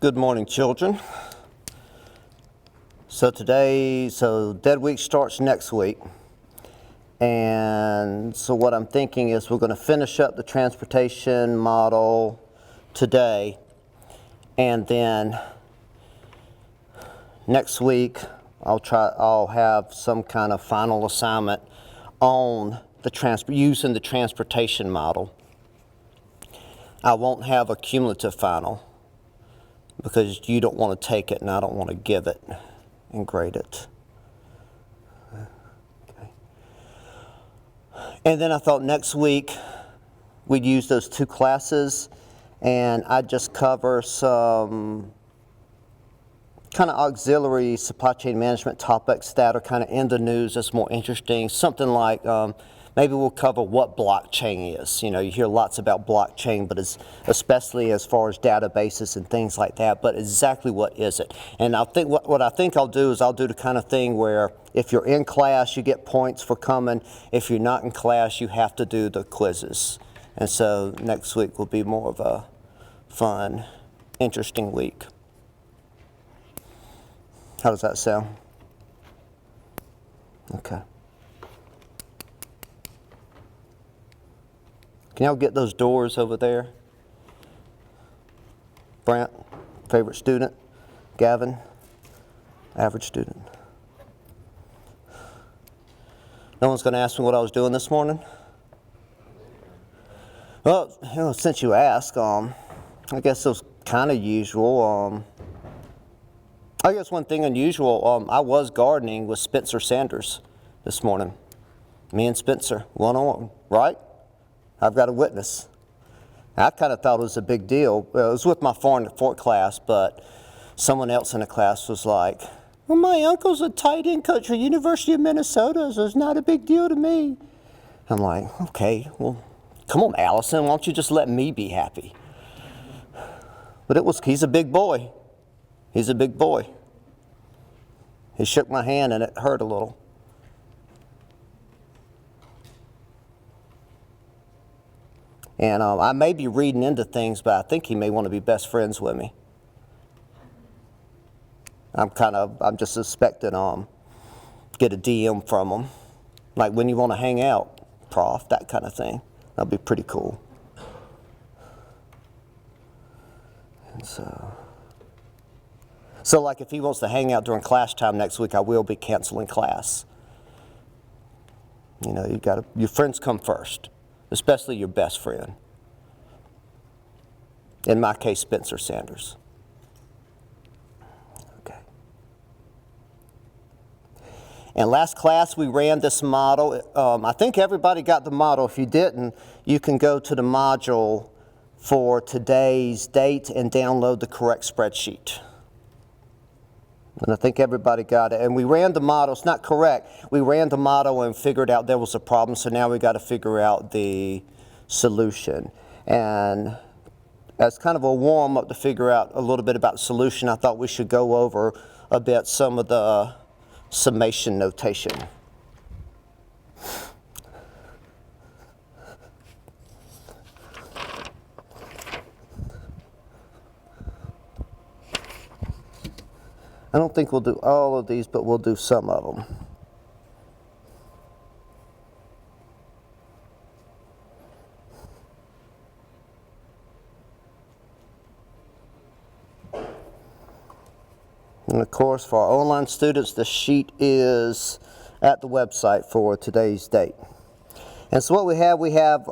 Good morning, children. So Dead Week starts next week. And so what I'm thinking is we're going to finish up the transportation model today. And then next week, I'll have some kind of final assignment on using the transportation model. I won't have a cumulative final, because you don't want to take it and I don't want to give it and grade it. Okay. And then I thought next week we'd use those two classes and I'd just cover some kind of auxiliary supply chain management topics that are kind of in the news that's more interesting. Something like maybe we'll cover what blockchain is. You know, you hear lots about blockchain, but it's especially as far as databases and things like that, but exactly what is it? And I think what I think I'll do is I'll do the kind of thing where if you're in class, you get points for coming. If you're not in class, you have to do the quizzes. And so next week will be more of a fun, interesting week. How does that sound? Okay. Can y'all get those doors over there? Brant, favorite student. Gavin, average student. No one's going to ask me what I was doing this morning? Well, you know, since you asked, I guess it was kind of usual. I guess one thing unusual, I was gardening with Spencer Sanders this morning. Me and Spencer, one-on-one, right? I've got a witness. I kind of thought it was a big deal. It was with my foreign fort class, but someone else in the class was like, well, my uncle's a tight end coach at University of Minnesota, so it's not a big deal to me. I'm like, okay, well, come on, Allison, why don't you just let me be happy? But he's a big boy. He's a big boy. He shook my hand and it hurt a little. And I may be reading into things, but I think he may want to be best friends with me. I'm just suspecting get a DM from him. Like, when you want to hang out, prof, that kind of thing. That'd be pretty cool. And so like if he wants to hang out during class time next week, I will be canceling class. You know, your friends come first. Especially your best friend. In my case, Spencer Sanders. Okay. And last class we ran this model. I think everybody got the model. If you didn't, you can go to the module for today's date and download the correct spreadsheet. And I think everybody got it. And we ran the model. It's not correct. We ran the model and figured out there was a problem. So now we got to figure out the solution. And as kind of a warm up to figure out a little bit about the solution, I thought we should go over a bit some of the summation notation. I don't think we'll do all of these, but we'll do some of them. And of course, for our online students, the sheet is at the website for today's date. And so what we have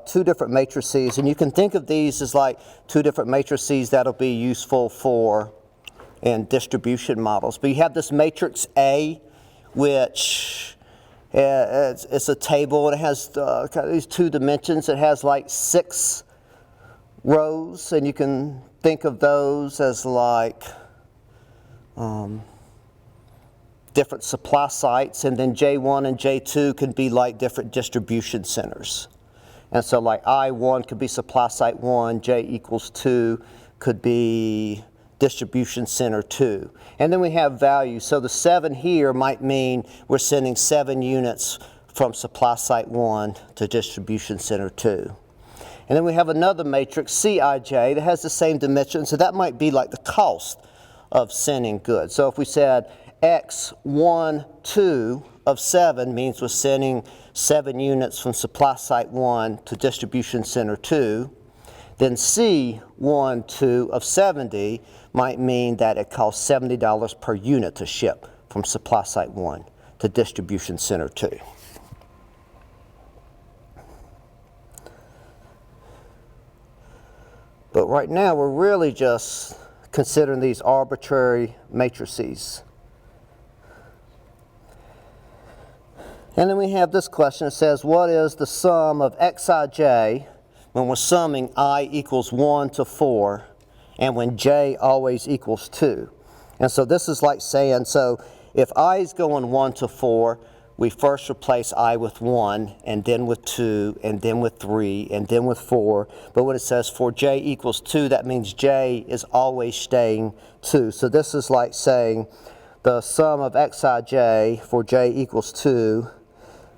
two different matrices, and you can think of these as like two different matrices that'll be useful for in distribution models. But you have this matrix A, which it's a table, and it has kind of these two dimensions. It has like 6 rows, and you can think of those as like different supply sites, and then J1 and J2 can be like different distribution centers. And so like I1 could be supply site 1, J equals 2 could be distribution center 2. And then we have values. So the 7 here might mean we're sending 7 units from supply site 1 to distribution center 2. And then we have another matrix, Cij, that has the same dimension, so that might be like the cost of sending goods. So if we said X1, 2 of 7 means we're sending 7 units from supply site 1 to distribution center 2, then C1, 2 of 70 might mean that it costs $70 per unit to ship from supply site 1 to distribution center 2. But right now we're really just considering these arbitrary matrices. And then we have this question. It says, what is the sum of Xij when we're summing I equals 1 to 4 and when j always equals 2? And so this is like saying, so if I is going 1 to 4, we first replace I with 1, and then with 2, and then with 3, and then with 4. But when it says for j equals 2, that means j is always staying 2. So this is like saying the sum of Xij for j equals 2,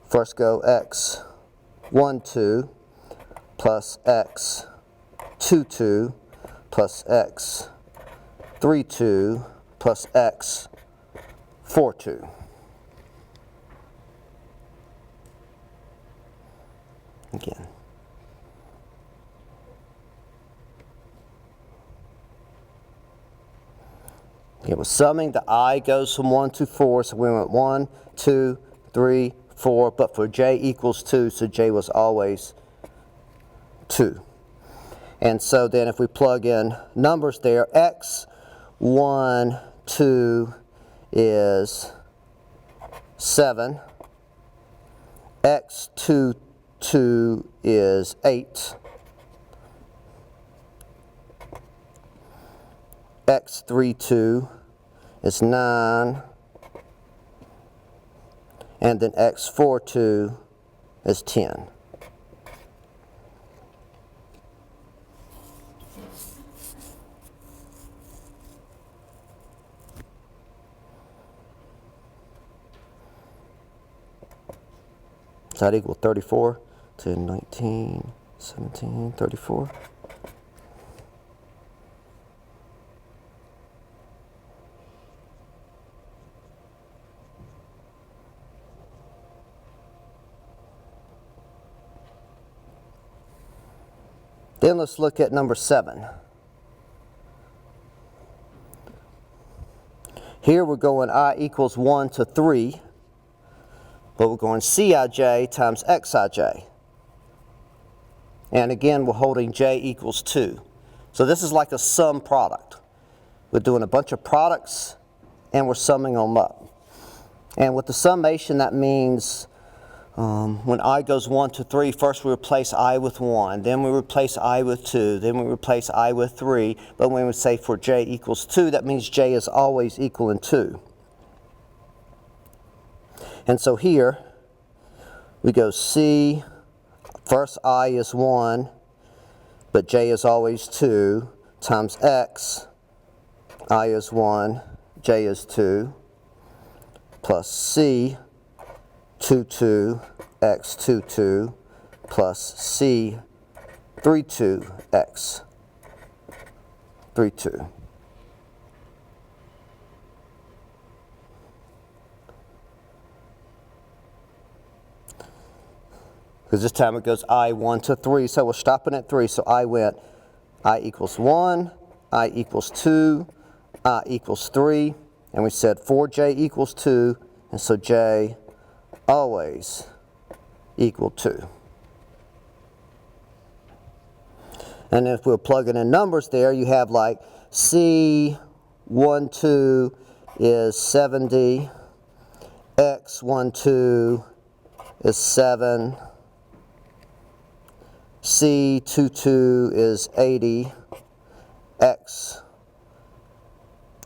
first go x 1, 2, plus x 2, 2, plus x 3, 2, plus x 4, 2. Again. Okay, we're summing. The I goes from 1 to 4, so we went 1, 2, 3, 4, but for j equals 2, so j was always 2. And so then if we plug in numbers there, x 1, 2 is 7, x 2, 2 is 8, x 3, 2 is 9, and then x 4, 2 is 10. Does that equal 34? 10, 19, 17, 34. Then let's look at number 7. Here we're going I equals 1 to 3, but we're going Cij times Xij. And again, we're holding j equals 2. So this is like a sum product. We're doing a bunch of products, and we're summing them up. And with the summation, that means when I goes 1 to 3, first we replace I with 1, then we replace I with 2, then we replace I with 3. But when we say for j equals 2, that means j is always equaling 2. And so here, we go C, first I is 1, but j is always 2, times x, I is 1, j is 2, plus C, 2, 2, x 2, 2, plus C, 3, 2, x 3, 2. Because this time it goes I 1 to 3, so we're stopping at 3. So I went I equals 1, I equals 2, I equals 3, and we said for j equals 2, and so j always equal 2. And if we're plugging in numbers there, you have like C 1, 2 is 70, X 1, 2 is 7, C 2, 2 is 80, X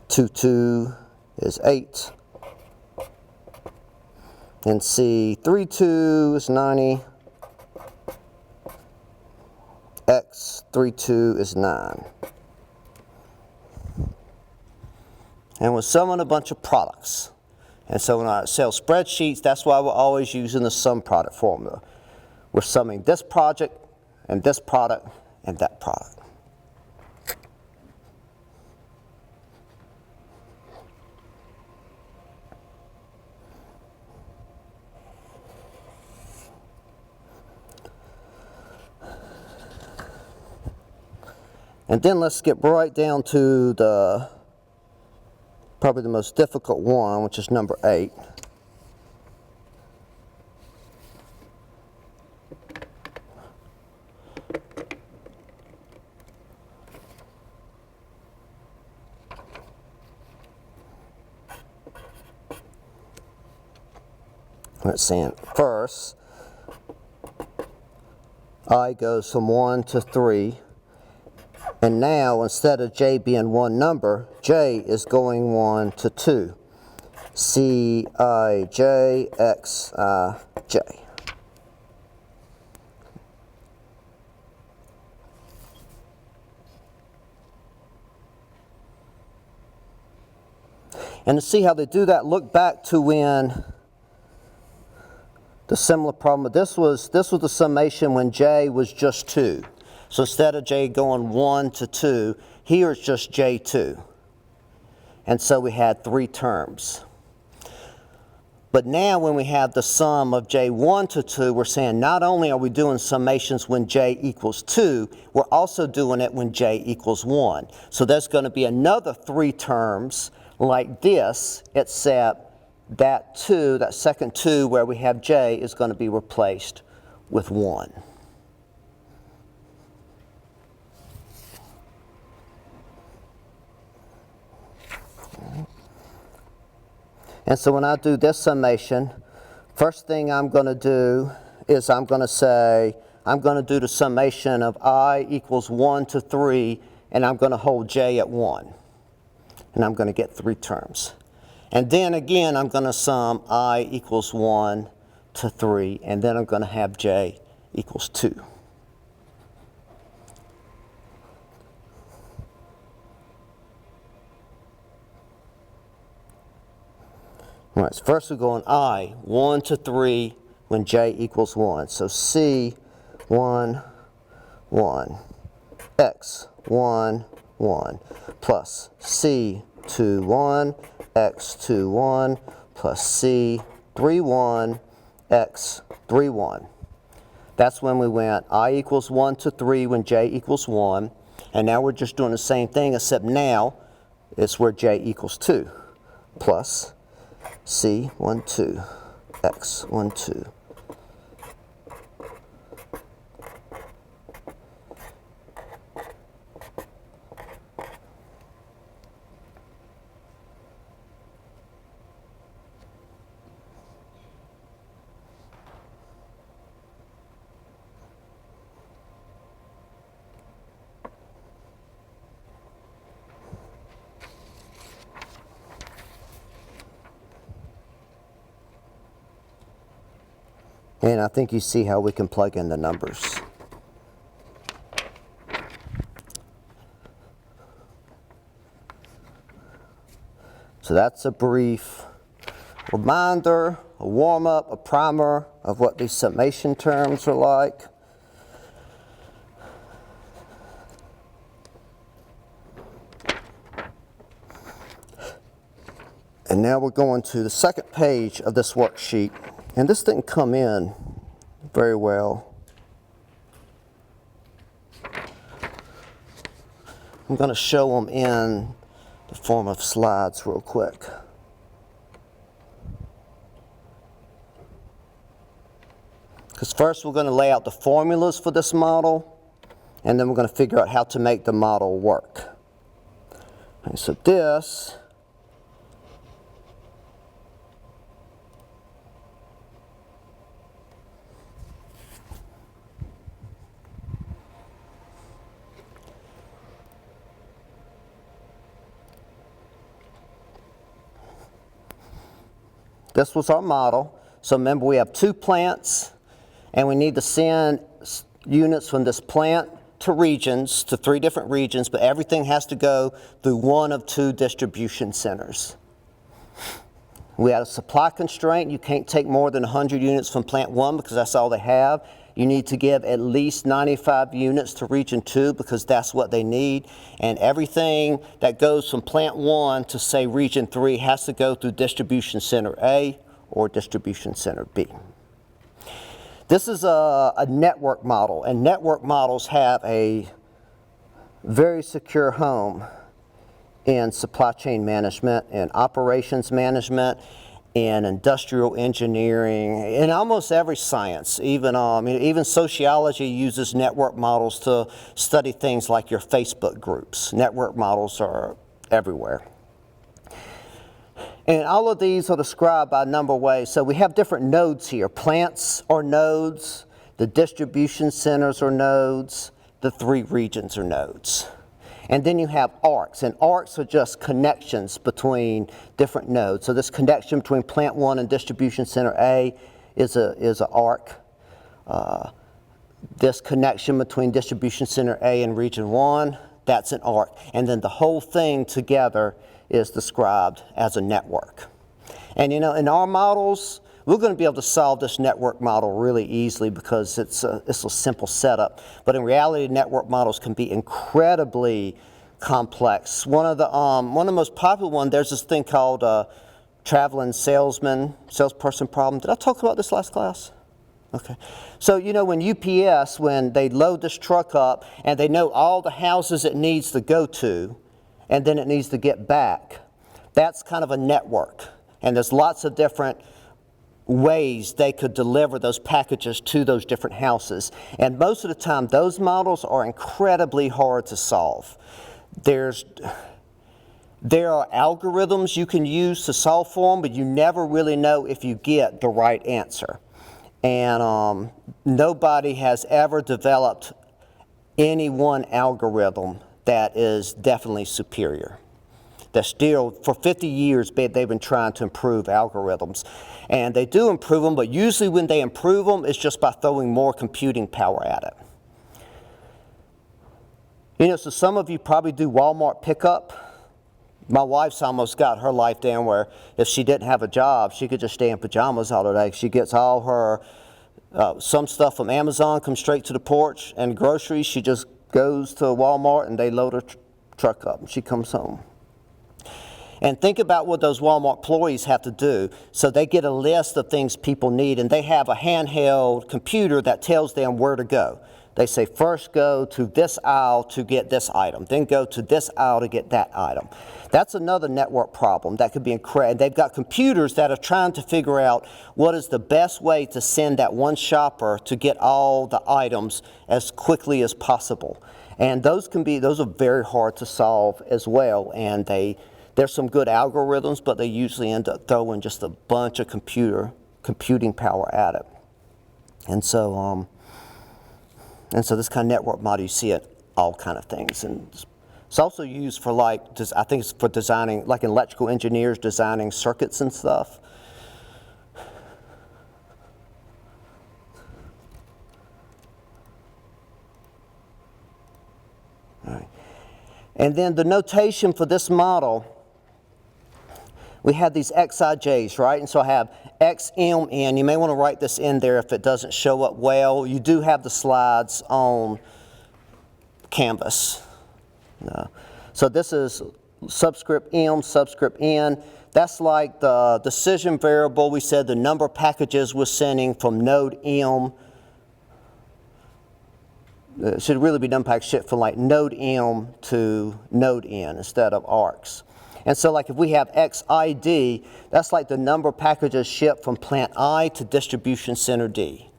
2, 2 is 8, and C 3, 2 is 90, X 3, 2 is 9. And we're summing a bunch of products. And so in our Excel spreadsheets, that's why we're always using the sum product formula. We're summing this project and this product and that product. And then let's get right down to probably the most difficult one, which is number 8. Let's see. First, I goes from 1 to 3. And now, instead of j being one number, j is going 1 to 2. C, I, j, x, I, j. And to see how they do that, look back to when the similar problem. This was the summation when j was just 2. So instead of j going 1 to 2, here it's just j2. And so we had 3 terms. But now when we have the sum of j1 to 2, we're saying not only are we doing summations when j equals 2, we're also doing it when j equals 1. So there's going to be another 3 terms like this, except that 2, that second 2 where we have j, is going to be replaced with 1. And so when I do this summation, first thing I'm going to do is I'm going to do the summation of I equals 1 to 3, and I'm going to hold j at 1. And I'm going to get 3 terms. And then again, I'm going to sum I equals 1 to 3, and then I'm going to have j equals 2. All right, so first we're going I, 1 to 3, when j equals 1. So C, 1, 1, X, 1, 1, plus C, 2, 1, X, 2, 1, plus C, 3, 1, X, 3, 1. That's when we went I equals 1 to 3 when j equals 1. And now we're just doing the same thing, except now it's where j equals 2, plus C, 1, 2, X, 1, 2. And I think you see how we can plug in the numbers. So that's a brief reminder, a warm-up, a primer of what these summation terms are like. And now we're going to the second page of this worksheet. And this didn't come in very well. I'm going to show them in the form of slides real quick. Because first we're going to lay out the formulas for this model, and then we're going to figure out how to make the model work. And so this was our model. So remember, we have 2 plants, and we need to send units from this plant to regions, to 3 different regions, but everything has to go through one of 2 distribution centers. We had a supply constraint. You can't take more than 100 units from plant 1 because that's all they have. You need to give at least 95 units to region 2 because that's what they need. And everything that goes from plant 1 to, say, region 3 has to go through distribution center A or distribution center B. This is a network model, and network models have a very secure home in supply chain management and operations management in industrial engineering, in almost every science. Even sociology uses network models to study things like your Facebook groups. Network models are everywhere. And all of these are described by a number of ways. So we have different nodes here. Plants are nodes, the distribution centers are nodes, the 3 regions are nodes. And then you have arcs, and arcs are just connections between different nodes. So this connection between plant 1 and distribution center A is an arc. This connection between distribution center A and region 1, that's an arc. And then the whole thing together is described as a network. And in our models, we're going to be able to solve this network model really easily because it's a simple setup. But in reality, network models can be incredibly complex. One of the most popular ones, there's this thing called traveling salesperson problem. Did I talk about this last class? Okay. So, when UPS, when they load this truck up and they know all the houses it needs to go to and then it needs to get back, that's kind of a network. And there's lots of different ways they could deliver those packages to those different houses. And most of the time, those models are incredibly hard to solve. There are algorithms you can use to solve for them, but you never really know if you get the right answer. And nobody has ever developed any one algorithm that is definitely superior. For 50 years, they've been trying to improve algorithms. And they do improve them, but usually when they improve them, it's just by throwing more computing power at it. So some of you probably do Walmart pickup. My wife's almost got her life down where if she didn't have a job, she could just stay in pajamas all day. She gets all her, some stuff from Amazon comes straight to the porch, and groceries, she just goes to Walmart and they load her truck up and she comes home. And think about what those Walmart employees have to do. So they get a list of things people need, and they have a handheld computer that tells them where to go. They say, first go to this aisle to get this item, then go to this aisle to get that item. That's another network problem that could be incredible. They've got computers that are trying to figure out what is the best way to send that one shopper to get all the items as quickly as possible. And those are very hard to solve as well, and there's some good algorithms, but they usually end up throwing just a bunch of computing power at it. And so this kind of network model, you see it all kind of things. And it's also used for I think it's for designing, like electrical engineers designing circuits and stuff. All right. And then the notation for this model, we have these XIJs, right? And so I have XMN. You may want to write this in there if it doesn't show up well. You do have the slides on Canvas. No. So this is subscript M, subscript N. That's like the decision variable. We said the number of packages we're sending from node M. It should really be number package shipped from like node M to node N instead of arcs. And so like if we have XID, that's like the number of packages shipped from plant I to distribution center D.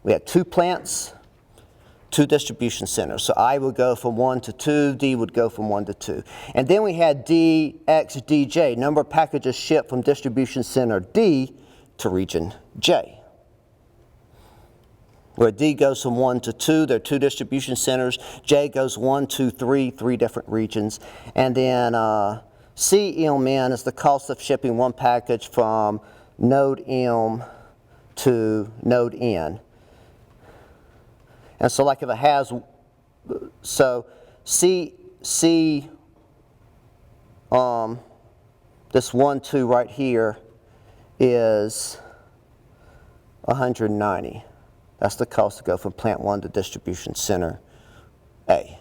We had 2 plants, 2 distribution centers. So I would go from 1 to 2, D would go from 1 to 2. And then we had DXDJ, number of packages shipped from distribution center D to region J. Where D goes from 1 to 2, there are 2 distribution centers. J goes 1, 2, 3, 3 different regions. And then CMN is the cost of shipping one package from node M to node N. And so like if it has, so this 1, 2 right here is 190. That's the cost to go from plant 1 to distribution center A.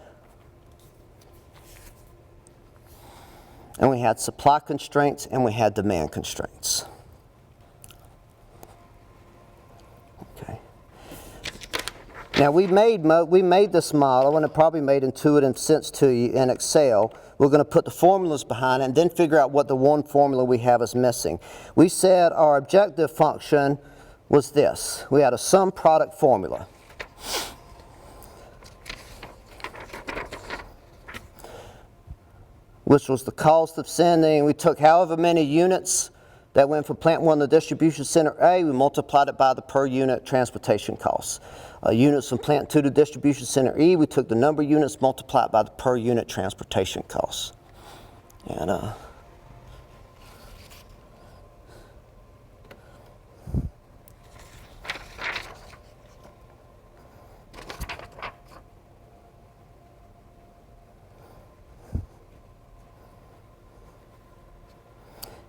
And we had supply constraints and we had demand constraints. Okay. Now we made this model, and it probably made intuitive sense to you in Excel. We're going to put the formulas behind it and then figure out what the one formula we have is missing. We said our objective function was this. We had a sum product formula. Which was the cost of sending. We took however many units that went from plant 1 to distribution center A, we multiplied it by the per unit transportation costs. Units from plant 2 to distribution center E, we took the number of units multiplied by the per unit transportation costs.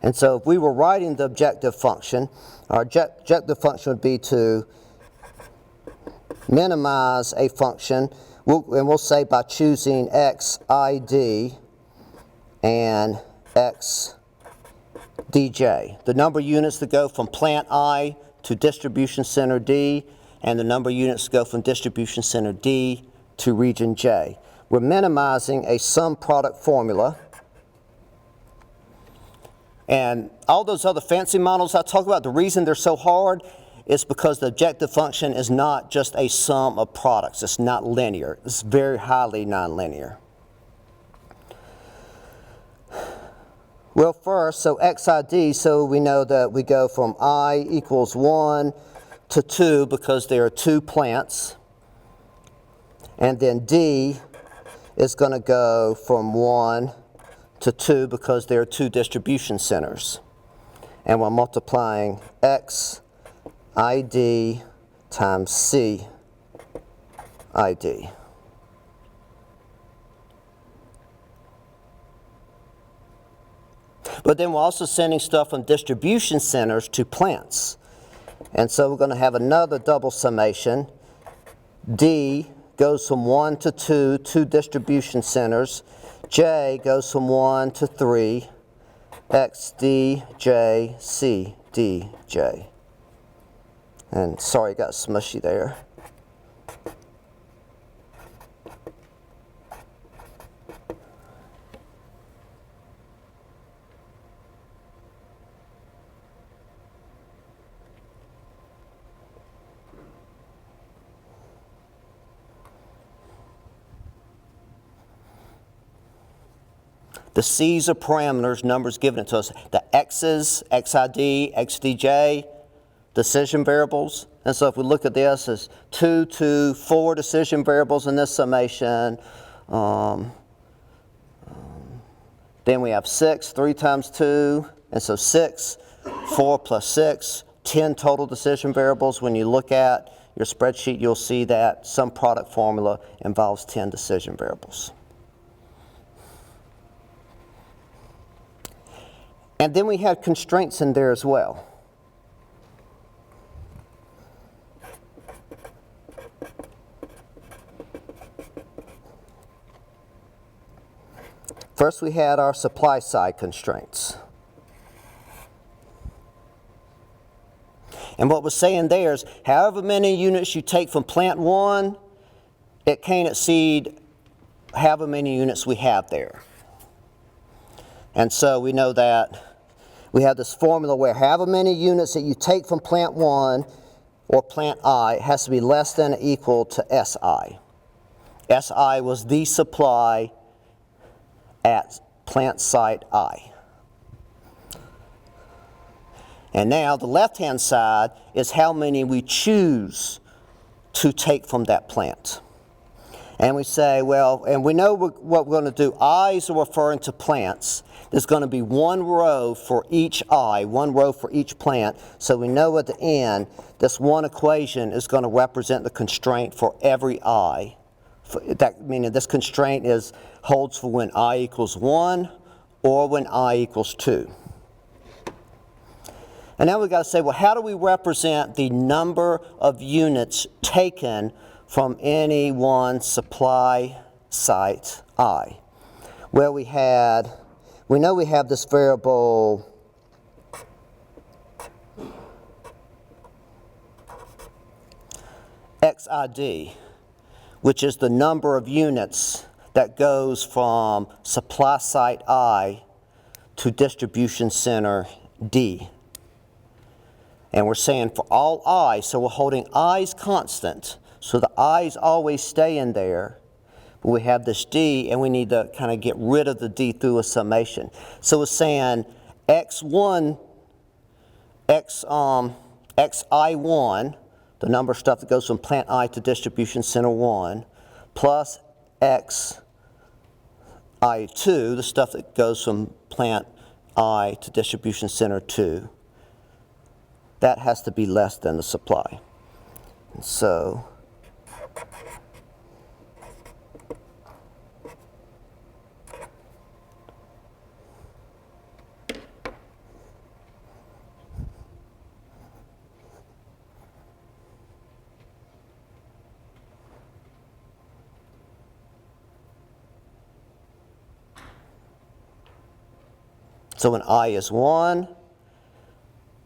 And so if we were writing the objective function, our objective function would be to minimize a function, and we'll say by choosing xid and xdj. The number of units that go from plant I to distribution center D, and the number of units that go from distribution center D to region J. We're minimizing a sum product formula. And all those other fancy models I talk about, the reason they're so hard is because the objective function is not just a sum of products. It's not linear. It's very highly nonlinear. Well, first, so xid, so we know that we go from I equals 1 to 2 because there are 2 plants. And then D is going to go from 1 to 2 because there are 2 distribution centers. And we're multiplying xid times cid. But then we're also sending stuff from distribution centers to plants. And so we're going to have another double summation. D goes from 1 to 2, 2 distribution centers. J goes from 1 to 3, xdj, cdj. And sorry, it got smushy there. The C's are parameters, numbers given to us. The X's, XID, XDJ, decision variables. And so if we look at this as 2 to 4 decision variables in this summation. Then we have 6, 3 times 2. And so 6, 4 plus 6, 10 total decision variables. When you look at your spreadsheet, you'll see that some product formula involves 10 decision variables. And then we had constraints in there as well. First we had our supply side constraints. And what we're saying there is however many units you take from plant 1, it can't exceed however many units we have there. And so we know that we have this formula where however many units that you take from plant 1 or plant I, it has to be less than or equal to SI. SI was the supply at plant site I. And now the left-hand side is how many we choose to take from that plant. And we say, well, and we know what we're going to do. I's are referring to plants. There's going to be one row for each I, one row for each plant. So we know at the end, this one equation is going to represent the constraint for every I. Meaning this constraint holds for when I equals 1 or when I equals 2. And now we've got to say, well, how do we represent the number of units taken from any one supply site I? Well, we know we have this variable XID, which is the number of units that goes from supply site I to distribution center D. And we're saying for all I, so we're holding I's constant, so the I's always stay in there. But we have this D, and we need to kind of get rid of the D through a summation. So we're saying X1, XI1, the number of stuff that goes from plant I to distribution center 1, plus XI2, the stuff that goes from plant I to distribution center 2. That has to be less than the supply. And so when I is 1,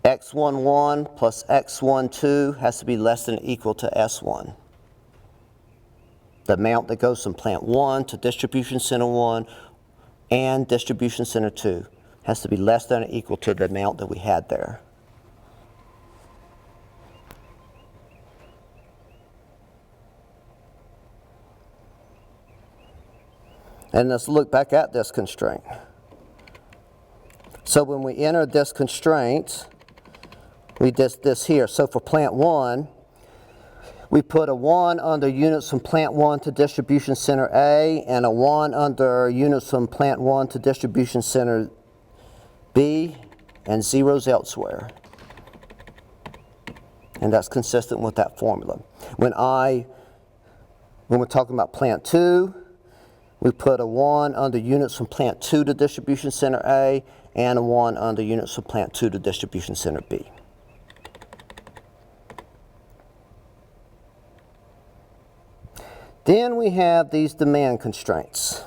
X11 plus X12 has to be less than or equal to S1. The amount that goes from plant 1 to distribution center 1 and distribution center 2 has to be less than or equal to the amount that we had there. And let's look back at this constraint. So when we enter this constraint, we did this here. So for plant 1, we put a 1 under units from plant 1 to distribution center A and a 1 under units from plant 1 to distribution center B and zeros elsewhere. And that's consistent with that formula. When we're talking about plant 2, we put a 1 under units from plant 2 to distribution center A and a 1 under units from plant 2 to distribution center B. Then we have these demand constraints.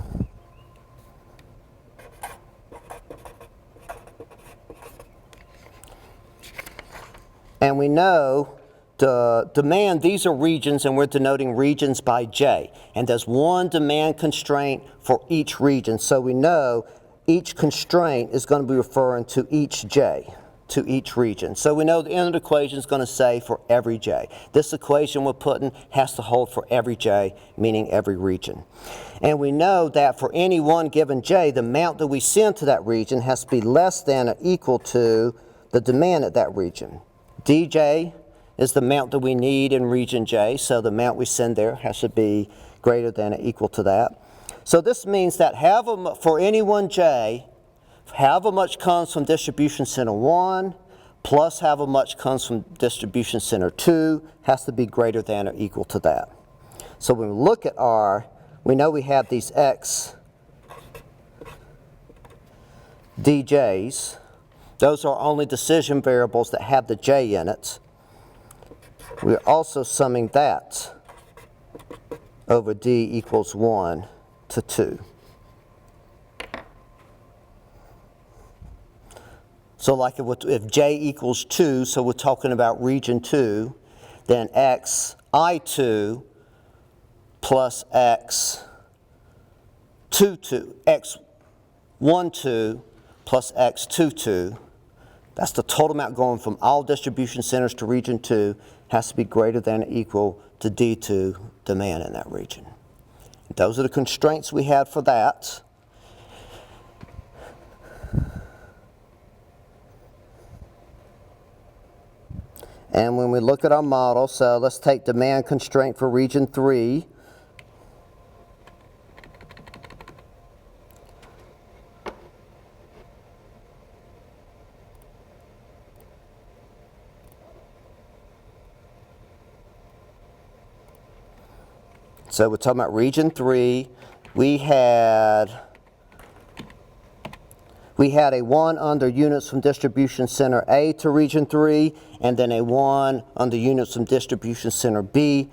And we know the demand, these are regions, and we're denoting regions by J. And there's one demand constraint for each region. So we know each constraint is going to be referring to each J, to each region. So we know the end of the equation is going to say for every J. This equation we're putting has to hold for every J, meaning every region. And we know that for any one given J, the amount that we send to that region has to be less than or equal to the demand at that region. DJ is the amount that we need in region J, so the amount we send there has to be greater than or equal to that. So this means that for any one J, however much comes from distribution center 1 plus however much comes from distribution center 2 has to be greater than or equal to that. So when we look at R, we know we have these X DJs. Those are only decision variables that have the J in it. We're also summing that over D equals 1 to 2. So like if J equals 2, so we're talking about region 2, then Xi2 plus X12 plus X22, that's the total amount going from all distribution centers to region 2, has to be greater than or equal to D2 demand in that region. Those are the constraints we had for that. And when we look at our model, so let's take demand constraint for region 3. So we're talking about region 3. We we had a 1 under units from distribution center A to region 3, and then a 1 under units from distribution center B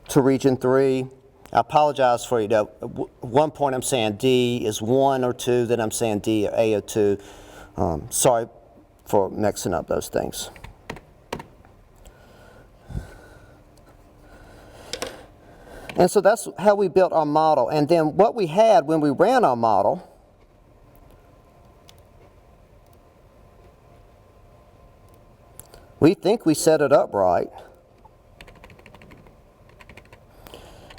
to region 3. I apologize for, one point I'm saying D is 1 or 2, then I'm saying D or A or 2. Sorry for mixing up those things. And so that's how we built our model. And then what we had when we ran our model, we think we set it up right.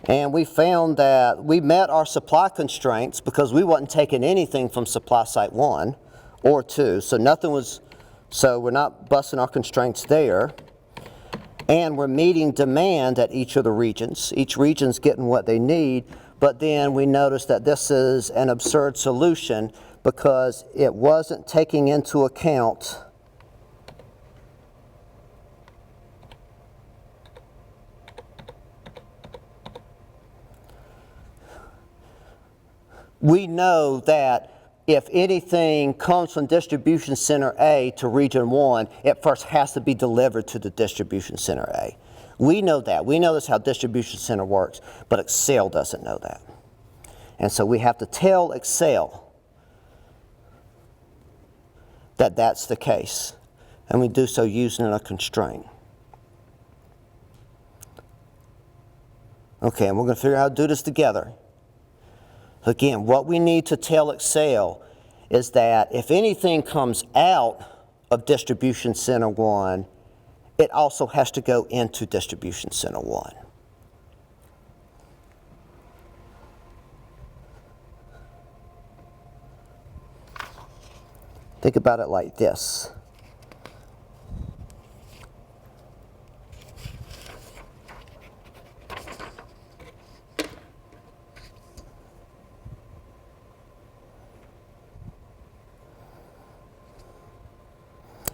And we found that we met our supply constraints because we wasn't taking anything from supply site 1 or 2. So nothing was, so we're not busting our constraints there. And we're meeting demand at each of the regions. Each region's getting what they need, but then we noticed that this is an absurd solution because it wasn't taking into account we know that if anything comes from distribution center A to region 1, it first has to be delivered to the distribution center A. We know that. We know that's how distribution center works, but Excel doesn't know that. And so we have to tell Excel that that's the case. And we do so using a constraint. Okay, and we're going to figure out how to do this together. Again, what we need to tell Excel is that if anything comes out of distribution center 1, it also has to go into distribution center 1. Think about it like this.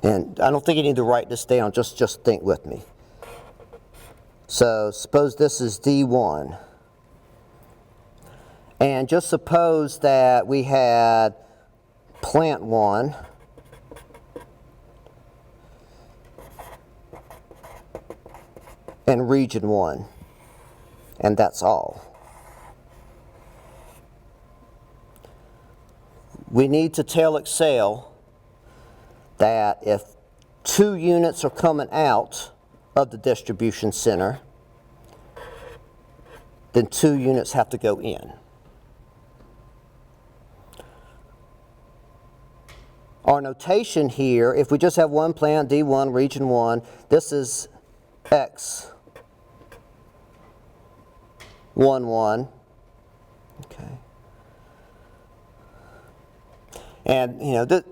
And I don't think you need to write this down, just think with me. So suppose this is D1. And just suppose that we had plant 1 and region 1. And that's all. We need to tell Excel that if 2 units are coming out of the distribution center, then 2 units have to go in. Our notation here, if we just have one plant, D1, region 1, this is X 1, 1. Okay. And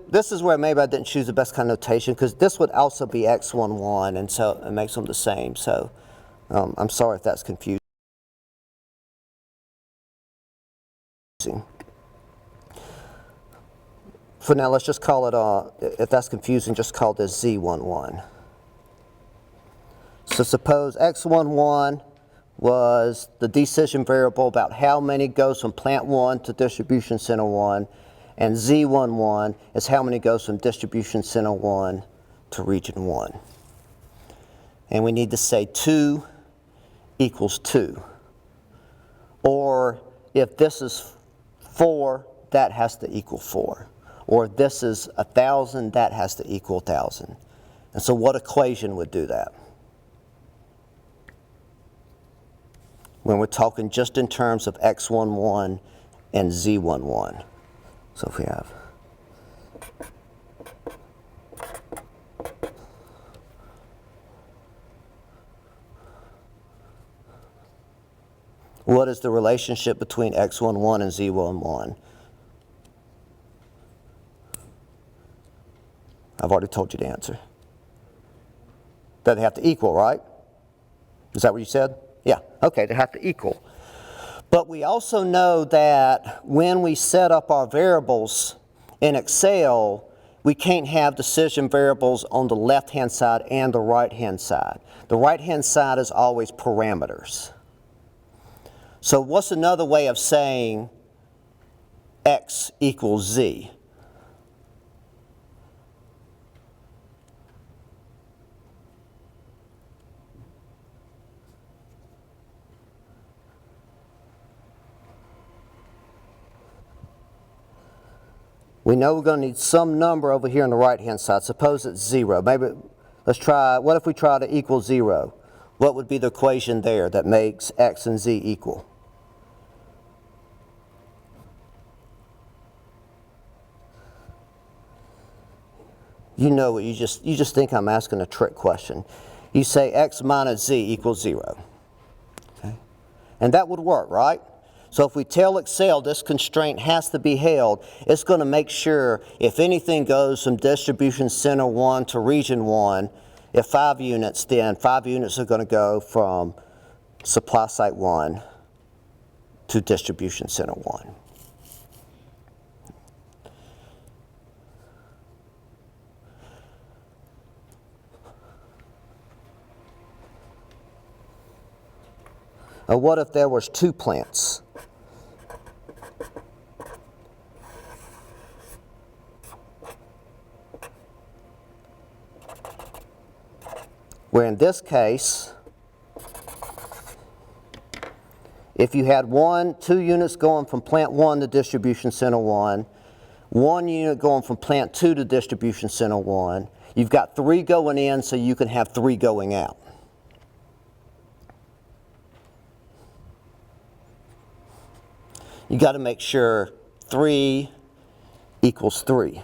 this is where maybe I didn't choose the best kind of notation because this would also be X11, and so it makes them the same. So I'm sorry if that's confusing. For now, let's just call it, if that's confusing, just call this Z11. So suppose X11 was the decision variable about how many goes from plant 1 to distribution center 1. And Z11 is how many goes from distribution center 1 to region 1. And we need to say 2 equals 2. Or if this is 4, that has to equal 4. Or if this is 1,000, that has to equal 1,000. And so what equation would do that? When we're talking just in terms of X11 and Z11. So if we have what is the relationship between X11 and Z11? I've already told you the answer. That they have to equal, right? Is that what you said? Yeah, okay, they have to equal. But we also know that when we set up our variables in Excel, we can't have decision variables on the left-hand side and the right-hand side. The right-hand side is always parameters. So what's another way of saying X equals Z? We know we're going to need some number over here on the right-hand side. Suppose it's 0. Maybe, let's try, what if we try to equal 0? What would be the equation there that makes x and z equal? You know what, you just think I'm asking a trick question. You say x minus z equals 0. Okay? And that would work, right? So if we tell Excel this constraint has to be held, it's going to make sure if anything goes from distribution center 1 to region 1, if 5 units, then 5 units are going to go from supply site 1 to distribution center 1. Or what if there was 2 plants? Where in this case, if you had 2 units going from plant 1 to distribution center 1, 1 unit going from plant 2 to distribution center 1, you've got 3 going in, so you can have 3 going out. You got to make sure 3 equals 3.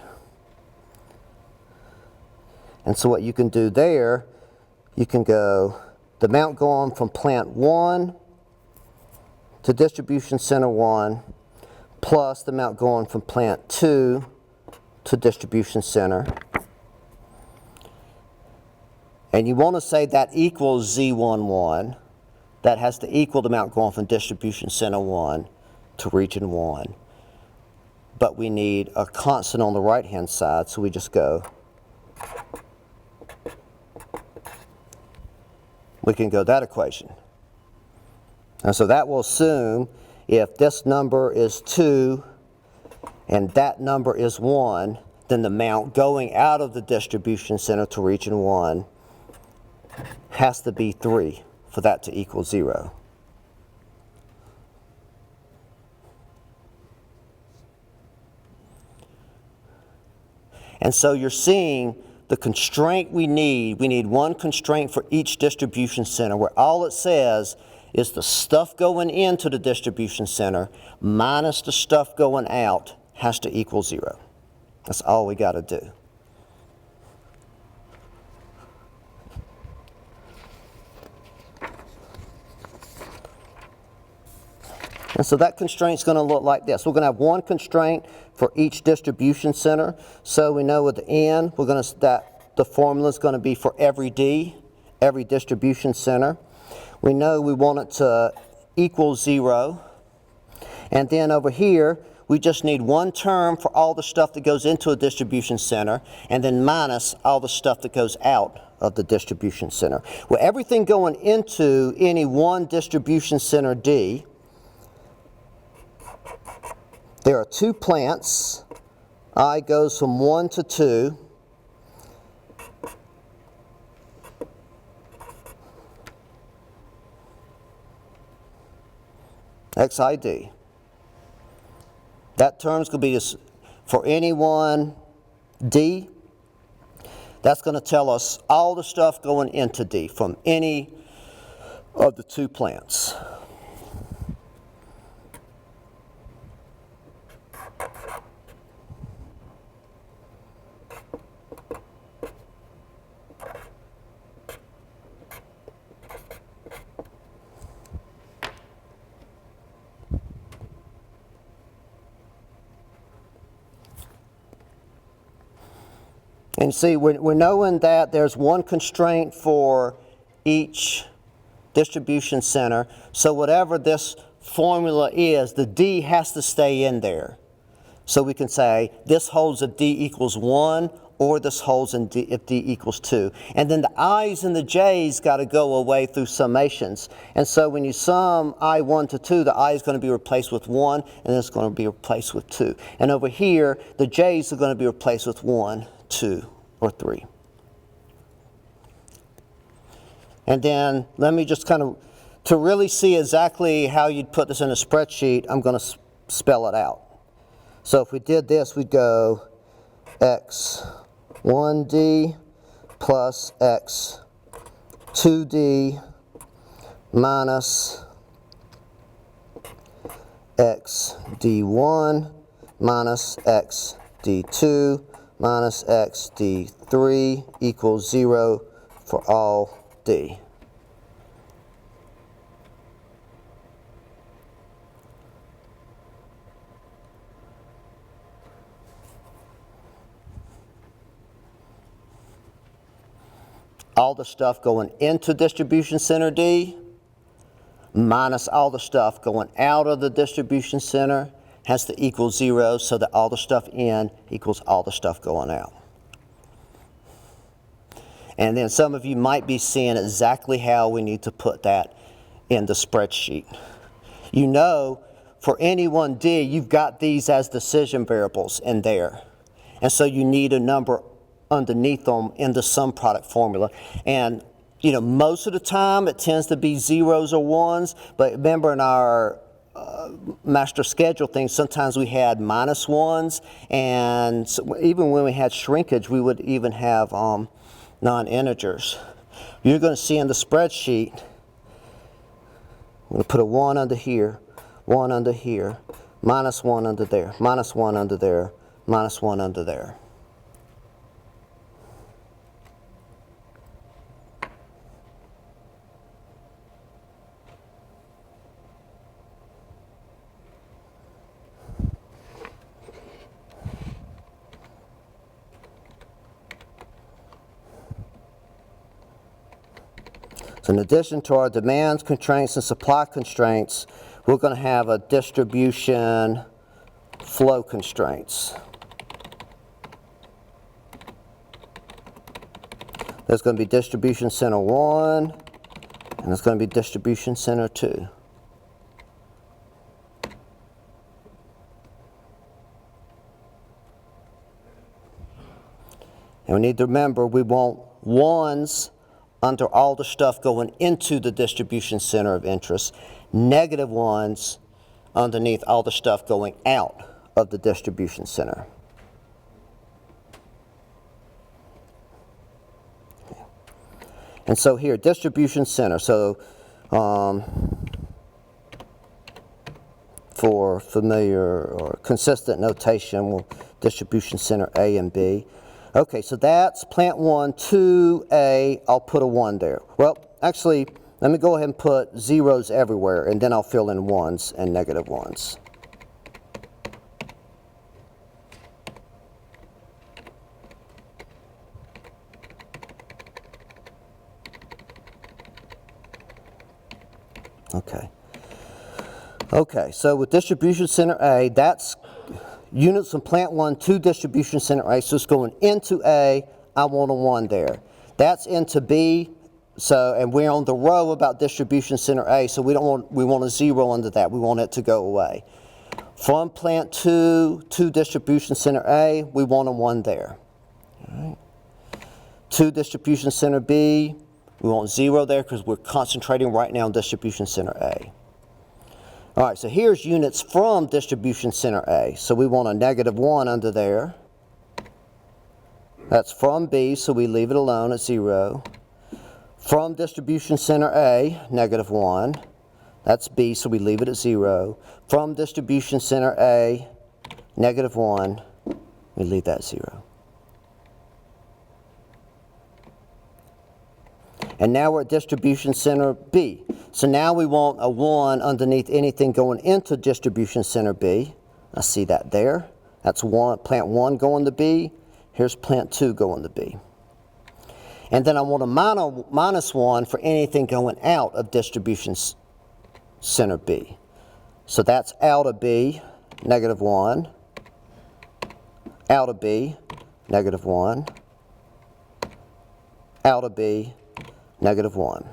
And so what you can do there, you can go the amount going from plant 1 to distribution center 1 plus the amount going from plant 2 to distribution center. And you want to say that equals Z11. That has to equal the amount going from distribution center 1 to region 1. But we need a constant on the right hand side, so we just go, we can go that equation. And so that will assume if this number is 2 and that number is 1, then the amount going out of the distribution center to region 1 has to be 3 for that to equal 0. And so you're seeing the constraint we need 1 constraint for each distribution center, where all it says is the stuff going into the distribution center minus the stuff going out has to equal 0. That's all we got to do. And so that constraint is going to look like this. We're going to have 1 constraint for each distribution center. So we know at the end, we're going to, that the formula is going to be for every D, every distribution center. We know we want it to equal 0. And then over here, we just need 1 term for all the stuff that goes into a distribution center, and then minus all the stuff that goes out of the distribution center. Well, everything going into any one distribution center D, there are 2 plants. I goes from 1 to 2. XID. That term's going to be for any one D. That's going to tell us all the stuff going into D from any of the 2 plants. And see, we're knowing that there's 1 constraint for each distribution center. So whatever this formula is, the D has to stay in there. So we can say this holds if D equals 1, or this holds if D equals 2. And then the I's and the J's got to go away through summations. And so when you sum I1 to 2, the I is going to be replaced with 1, and it's going to be replaced with 2. And over here, the J's are going to be replaced with 1, 2, or 3. And then let me just kind of, to really see exactly how you'd put this in a spreadsheet, I'm going to spell it out. So if we did this, we'd go x1d plus x2d minus xd1 minus xd2 minus xd3 equals 0 for all d. All the stuff going into distribution center D minus all the stuff going out of the distribution center has to equal 0, so that all the stuff in equals all the stuff going out. And then some of you might be seeing exactly how we need to put that in the spreadsheet. You know, for any one D, you've got these as decision variables in there. And so you need a number underneath them in the sum product formula. And you know, most of the time it tends to be zeros or ones, but remember in our master schedule thing, sometimes we had minus ones, and so even when we had shrinkage, we would even have non-integers. You're going to see in the spreadsheet, I'm going to put a 1 under here, 1 under here, minus 1 under there, minus 1 under there, minus 1 under there. So in addition to our demands, constraints, and supply constraints, we're going to have a distribution flow constraints. There's going to be distribution center 1, and there's going to be distribution center 2. And we need to remember we want ones under all the stuff going into the distribution center of interest, negative ones underneath all the stuff going out of the distribution center. And so here, distribution center. So for familiar or consistent notation, we'll distribution center A and B. Okay, so that's plant 1, 2A, I'll put a 1 there. Well, actually, let me go ahead and put zeros everywhere, and then I'll fill in ones and negative ones. Okay. Okay, so with distribution center A, that's units from plant 1 to distribution center A, so it's going into A, I want a 1 there. That's into B, so, and we're on the row about distribution center A, so we want a 0 under that, we want it to go away. From plant 2 to distribution center A, we want a 1 there. All right. To distribution center B, we want 0 there because we're concentrating right now on distribution center A. All right, so here's units from distribution center A. So we want a negative 1 under there. That's from B, so we leave it alone at 0. From distribution center A, negative 1. That's B, so we leave it at 0. From distribution center A, negative 1, we leave that 0. And now we're at distribution center B. So now we want a 1 underneath anything going into distribution center B. I see that there. That's plant 1 going to B. Here's plant 2 going to B. And then I want a minus 1 for anything going out of distribution center B. So that's out of B, negative 1. Out of B, negative 1. Out of B, negative 1.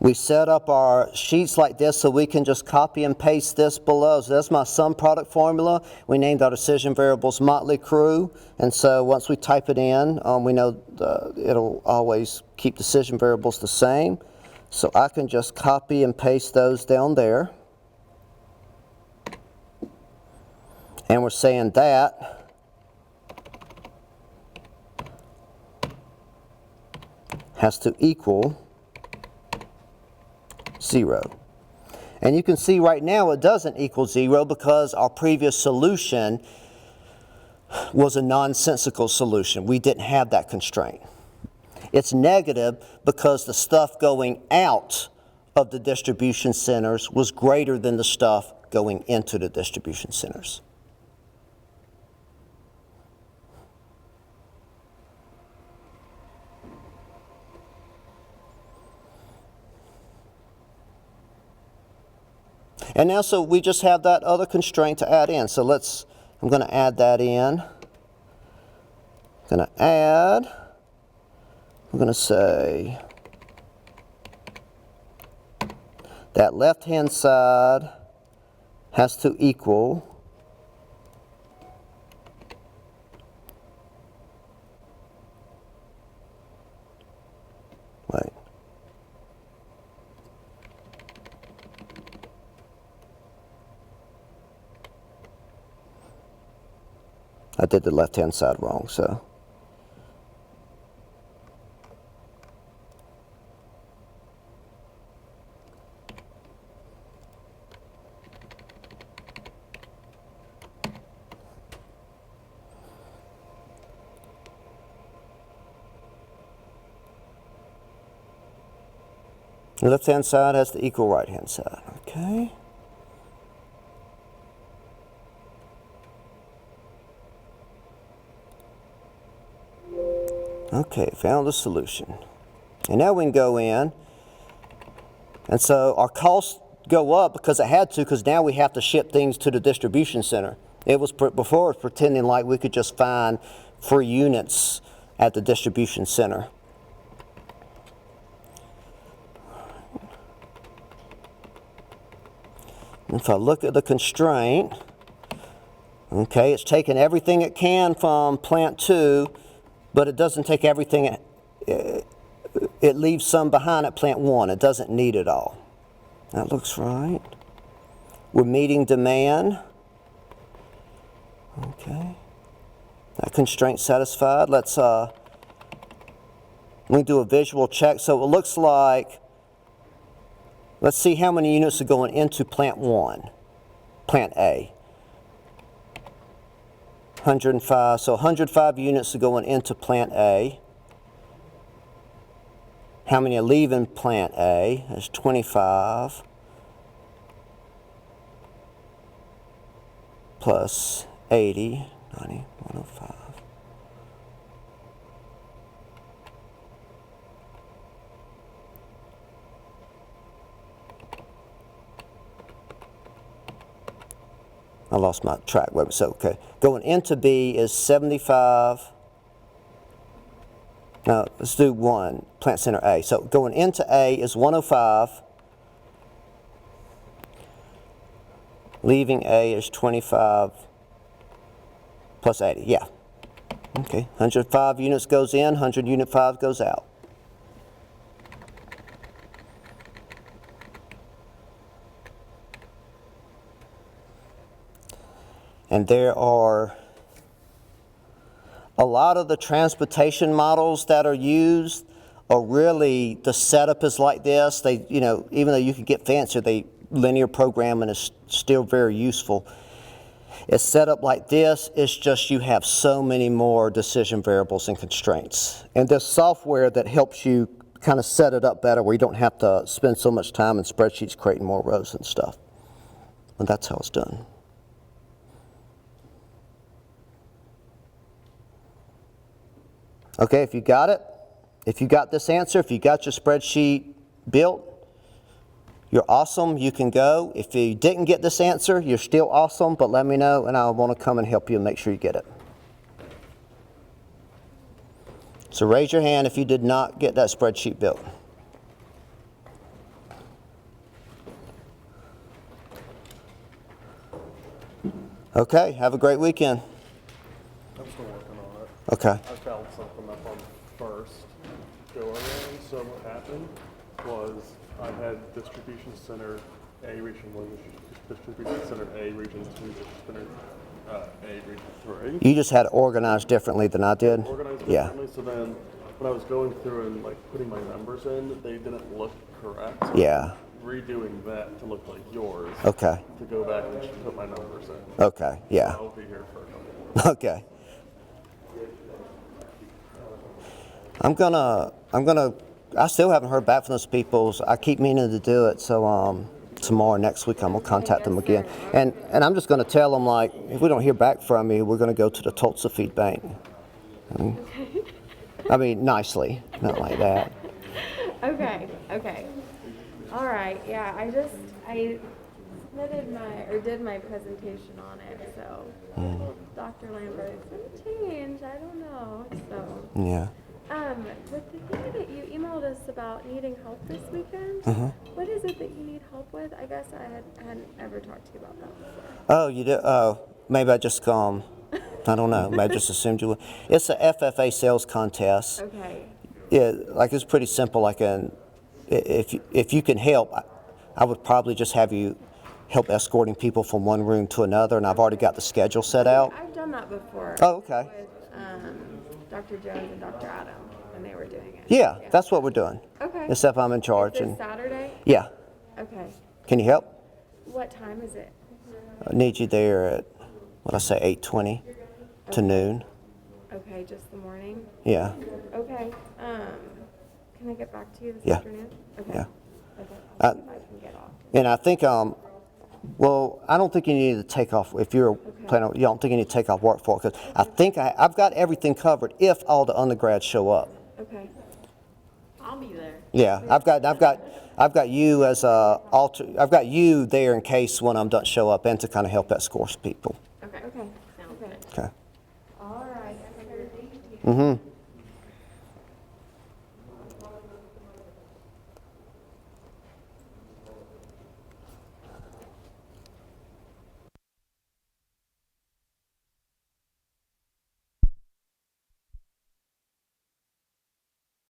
We set up our sheets like this so we can just copy and paste this below. So that's my sum product formula. We named our decision variables Motley Crew. And so once we type it in, we know it'll always keep decision variables the same. So I can just copy and paste those down there. And we're saying that has to equal 0. And you can see right now it doesn't equal 0 because our previous solution was a nonsensical solution. We didn't have that constraint. It's negative because the stuff going out of the distribution centers was greater than the stuff going into the distribution centers. And now, so we just have that other constraint to add in. So I'm going to add that in. I'm going to add, we're going to say that left-hand side has to equal I did the left-hand side wrong, so. The left-hand side has to equal right-hand side, okay? Okay, found the solution. And now we can go in. And so our costs go up because it had to, because now we have to ship things to the distribution center. It was before it was pretending like we could just find free units at the distribution center. If I look at the constraint, okay, it's taking everything it can from plant 2, but it doesn't take everything, it leaves some behind at plant 1. It doesn't need it all. That looks right. We're meeting demand. Okay. That constraint satisfied. Let's let me do a visual check. So it looks like, let's see how many units are going into plant 1, plant A. 105, so 105 units are going into plant A. How many are leaving plant A? That's 25 plus 80, 90, 105. I lost my track. So, okay. Going into B is 75. Now, let's do 1, plant center A. So, going into A is 105. Leaving A is 25 plus 80. Yeah. Okay. 105 units goes in, 100 unit 5 goes out. And there are a lot of the transportation models that are used are really, the setup is like this. They, you know, even though you can get fancier, linear programming is still very useful. It's set up like this. It's just you have so many more decision variables and constraints. And there's software that helps you kind of set it up better where you don't have to spend so much time in spreadsheets creating more rows and stuff. And that's how it's done. Okay, if you got it, if you got this answer, if you got your spreadsheet built, you're awesome, you can go. If you didn't get this answer, you're still awesome, but let me know and I want to come and help you and make sure you get it. So raise your hand if you did not get that spreadsheet built. Okay, have a great weekend. I'm still working on it. Okay. I found something up on the first go around. So what happened was I had distribution center A region 1, distribution center A region 2, distribution center A region 3. You just had it organized differently than I did? Organized Yeah. differently. So then when I was going through and like putting my numbers in, they didn't look correct. So Yeah. redoing that to look like yours. Okay. To go back and put my numbers in. Okay, yeah. I'll be here for a couple. Okay. I still haven't heard back from those people. I keep meaning to do it, so tomorrow, next week, I'm gonna contact them again. And I'm just gonna tell them, like, if we don't hear back from you, we're gonna go to the Tulsa Feed Bank. I mean, nicely, not like that. Okay. All right, yeah, I submitted did my presentation on it, so Dr. Lambert, some change, I don't know, so. Yeah. With the thing that you emailed us about needing help this weekend, what is it that you need help with? I guess I hadn't ever talked to you about that before. Oh, you did? Maybe I just, I don't know, maybe I just assumed you would. It's a FFA sales contest. Okay. Yeah, like it's pretty simple. Like if you can help, I would probably just have you help escorting people from one room to another, and I've already got the schedule set out. I've done that before. Oh, okay. With Dr. Jones and Dr. Adam when they were doing it. Yeah, that's what we're doing. Okay. Except I'm in charge. Is this Saturday? Yeah. Okay. Can you help? What time is it? I need you there at, what I say, 8:20 to noon. Okay, just the morning? Yeah. Okay. Can I get back to you this Yeah. afternoon? Okay. Yeah. Okay. I'll see if I can get off. And I think, well, I don't think you need to take off, if you're planning, you don't think you need to take off work for it, because I think I've got everything covered if all the undergrads show up. Okay. I'll be there. Yeah, I've got you as a I've got you there in case one of them doesn't show up, and to kind of help escort people. Okay. Sounds good. Okay. All right. Mm-hmm.